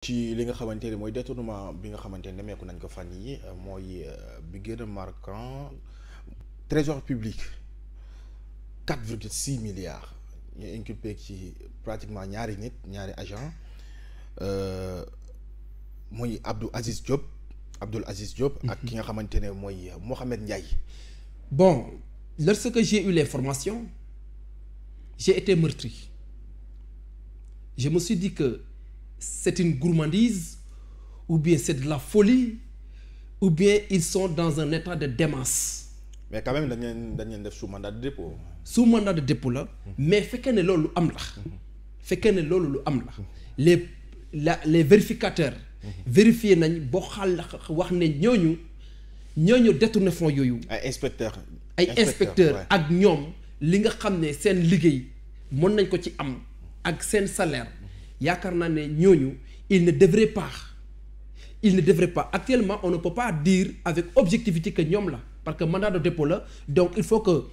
ci li nga xamante ne mooy détournement bi nga xamante ne demeeku nañ ko fan yi mooy bi gën a marquant trésor public 4,6 milliards ñu inculpé ci pratiquement ñaari agent muy Abdoul Aziz Diop ak ki nga xamante ne mooy Mohamed Ndiaye. Bon, lorsque j'ai eu l'information, j'ai été meurtri. Je me suis dit que c'est une gourmandise, ou bien c'est de la folie, ou bien ils sont dans un état de démence. Mais quand même dañ leen def sous mandat de dépôt. Sous mandat de dépôt la. Mais fekkee ne loolu lu am la. fekkee ne loolu lu am la. les vérificateurs. vérifié nañ boo xal wax ne ñooñu détourné fonds yooyu. ay inspecteurs ak ñoom li nga xam ne seen liggéey mën nañ ko ci am ak seen salaire yaakaar naa ne ñooñu il ne devrait pas actuellement on ne peut pas dire avec objectivité que ñoom la parce que mandat de dépôt la donc il faut que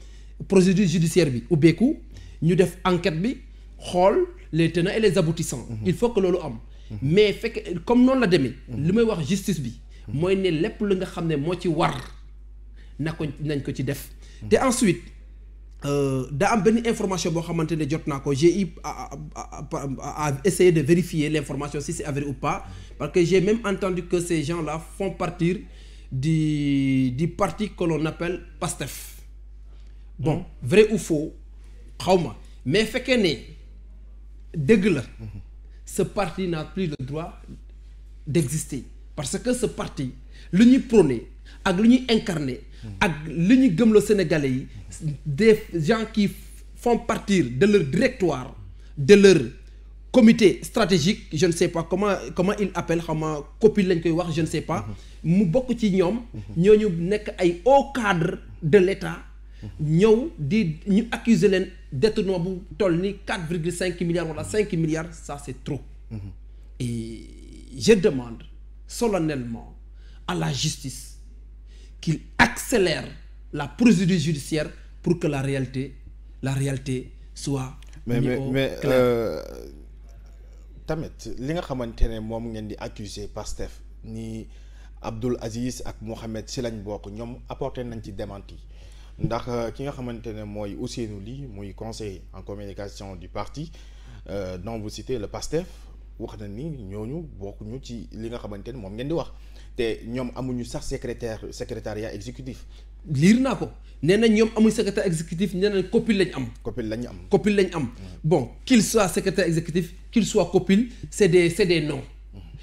procédure judiciaire bi ubbeeku ñu def enquête bi xool les tenants et les aboutissants. il faut que loolu am. mais fekk comme noonu la demee. li may wax justice bi. mooy ne lépp lu nga xam ne moo ci war nañ ko ci def. te ensuite daa am benn information boo xamante ne jot naa ko j'ai eu à essayer de vérifier l'information si c'est avéré ou pas parce que j'ai même entendu que ces gens-là font partir du parti que l'on appelle PASTEF. Bon, vrai ou faux xawma mais fekkee ne dëgg la ce parti n'a plus le droit d'exister parce que ce parti lu ñuy prôné ak lu ñuy incarné ak lu ñuy gëmloo Sénégalais yi des gens qui font partir de leur directoire de leur comité stratégique je ne sais pas comment il appelle xaw ma copie lañ koy wax je ne sais pas mu bokk ci ñoom ñooñu nekk ay hauts cadres de l'État ñëw ñu accuser leen détournement bu toll ni 4,5 milliards wala 5 milliards ça c'est trop. Et je demande solennellement à la justice qu'il accélère la procédure judiciaire pour que la réalité soit. mais tamit li nga xamante ne moom ngeen di accuser Pastef ni Abdoul Aziz ak Mohamed si lañ bokk ñoom apporté nañ ci démenti. ndax ki nga xamante ne mooy Ousseynou Ly muy conseiller en communication du parti dont vous citez le PASTEF wax na ni ñooñu bokkuñu ci li nga xamante ne moom ngeen di wax te ñoom amuñu sax secrétariat exécutif. liir naa ko nee na ñoom amuñu secrétaire exécutif nee na copile lañ am. Bon qu'il soit secrétaire exécutif qu'il soit copile c'est des noms.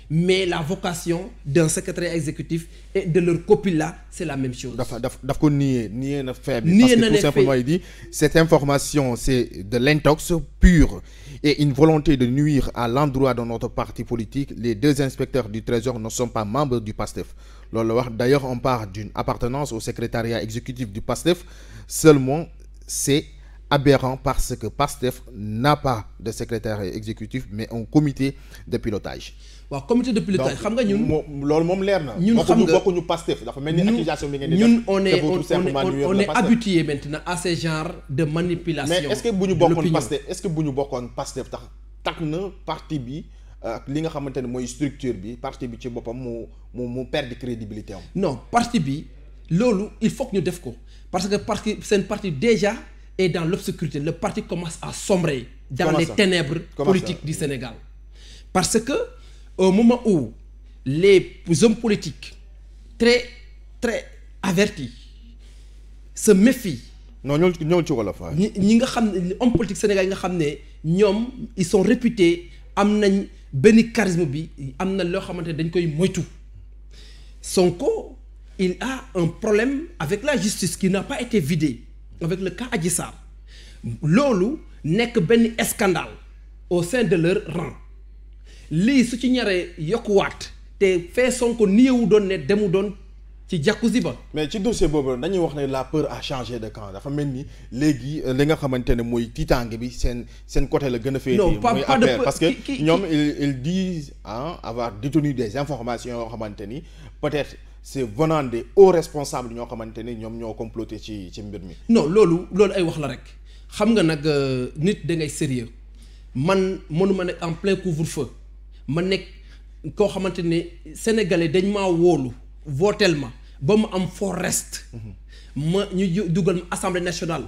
Mais la vocation d'un secrétaire exécutif et de leur copie là c'est la même chose. daf ko nier na fait bi parce que tout simplement il dit cette information c'est de l'intox pur et une volonté de nuire à l'endroit de notre parti politique. Les deux inspecteurs du Trésor ne sont pas membres du PASTEF loolu la wax. D'ailleurs on parle d'une appartenance au secrétariat exécutif du PASTEF seulement c'est aberrant parce que PASTEF n'a pas de secrétaire exécutif mais un comité de pilotage. waaw comité de pilotage xam nga ñun. loolu moom leer na. ñun xam nga bokkuñu Pastef dafa mel ni accusation bi ngeen di def. ñun on est habitué maintenant à ce genre de manipulation. mais est-ce que bu ñu bokkoon Pastef tax na parti bi ak li nga xamante ne mooy structure bi parti bi ci boppam mu perdre crédibilité am. non parti bi loolu il faut que ñu def ko parce que seen parti déjà est dans l'obscurité. Le parti commence à sombrer dans les ténèbres politiques du Sénégal parce que au moment où les hommes politiques très très avertis se méfient. non ñëw ci wolof ñi nga xam ne hommes politiques sénégalais yi nga xam ne ñoom ils sont réputés am nañ benn charisme bi am na loo xamante ne dañ koy moytu. Sonko il a un problème avec la justice qui n'a pas été vidée avec le cas Adji Sarr loolu nekk benn scandale au sein de leur rang. lii su ci ñaree yokkuwaat te fee Sonko niyewu doon ne demu doon ci jacuzzi ba. mais ci dossier boobu dañuy wax ne la peur a changé de camp dafa mel ni léegi li nga xamante ne mooy tiitaange bi seen côté la gën a féetee. non pas de peur parce que ñoom ils disent avoir détenu des informations yoo xamante ni peut-être c'est venant des hauts responsables ñoo xamante ni ñoom ñoo comploté ci mbir mi. non loolu ay wax la rek xam nga nag nit da ngay sérieux man mënuma nekk en plein couvre-feu ma nekk koo xamante ne sénégalais dañ maa wóolu votel ma ba mu am forest ma ñu dugal assemblée nationale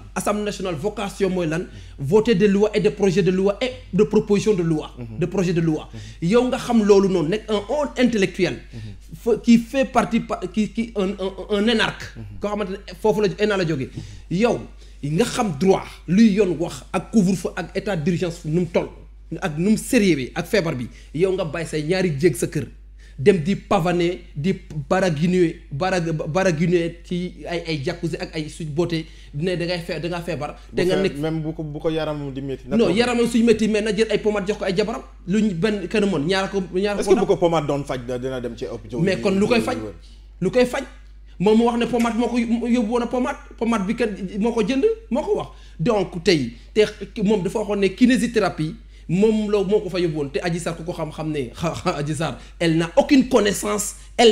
vocation mooy lan voter des lois et des projets de loi et de propositions de loi de projets de loi yow nga xam loolu noonu nekk un haut intellectuel qui fait partie qui un énarque koo xamante ne foofu la jógee yow nga xam droit luy yoon wax ak couvre-feu ak état d'urgence nu mu toll ak nu mu sérieux bi ak feebar bi yow nga bàyyi say ñaari jéeg sa kër dem di pavaner di baraginer ci ay jacuzzi ak ay suñ boote ne da ngaa feebar. te nga nekk même bu ko yaram di métti. non yaramam suñ métti mais na jël ay pommade jox ko ay jabaram luñ benn kenn mën ñaar ko. est-ce que bu ko pommade doon faj dina dem ci hôpital. mais kon lu koy faj moom mu wax ne pommade moo ko yóbbu woon a pommade bi kat moo ko jënd moo ko wax donc tey te moom dafa waxoon ne kinésithérapie. moom moo ko fa yóbbuwoon te Adji Sarr ku ko xam ne Adji Sarr elle n'a aucune connaissance elle